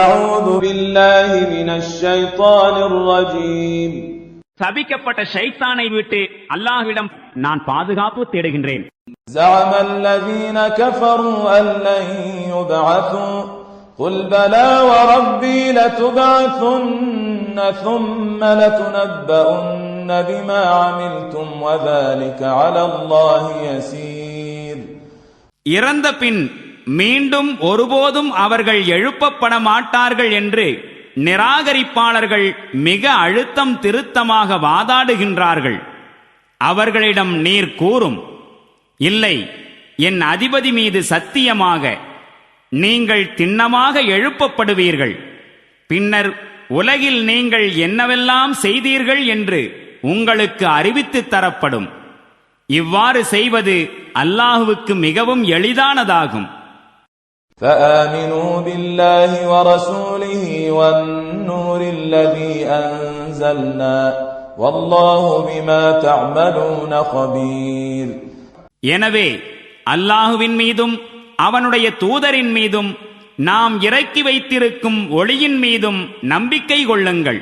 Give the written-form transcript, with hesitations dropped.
أعوذ بالله من الشيطان الرجيم. சபிக்கப்பட்ட ஷைத்தானை விட்டு அல்லாஹ்விடம் நான் பாதுகாப்பு தேடுகின்றேன். زعم الذين كفروا أن لن يبعثوا قل بلى وربي لتبعثن ثم لتنبؤن بما عملتم وذلك على الله يسير. இறந்த பின் மீண்டும் ஒருபோதும் அவர்கள் எழுப்பப்பட மாட்டார்கள் என்று நிராகரிப்பாளர்கள் மிக அழுத்தம் திருத்தமாக வாதாடுகின்றார்கள். அவர்களிடம் நீர் கூறும், இல்லை, என் அதிபதி மீது சத்தியமாக நீங்கள் திண்ணமாக எழுப்பப்படுவீர்கள். பின்னர் உலகில் நீங்கள் என்னவெல்லாம் செய்தீர்கள் என்று உங்களுக்கு அறிவித்து தரப்படும். இவ்வாறு செய்வது அல்லாஹுவுக்கு மிகவும் எளிதானதாகும். فآمنوا بالله ورسوله والنور الذي أنزلنا والله بما تعملون خبير. எனவே அல்லாஹுவின் மீதும் அவனுடைய தூதரின் மீதும் நாம் இறக்கி வைத்திருக்கும் ஒளியின் மீதும் நம்பிக்கை கொள்ளுங்கள்.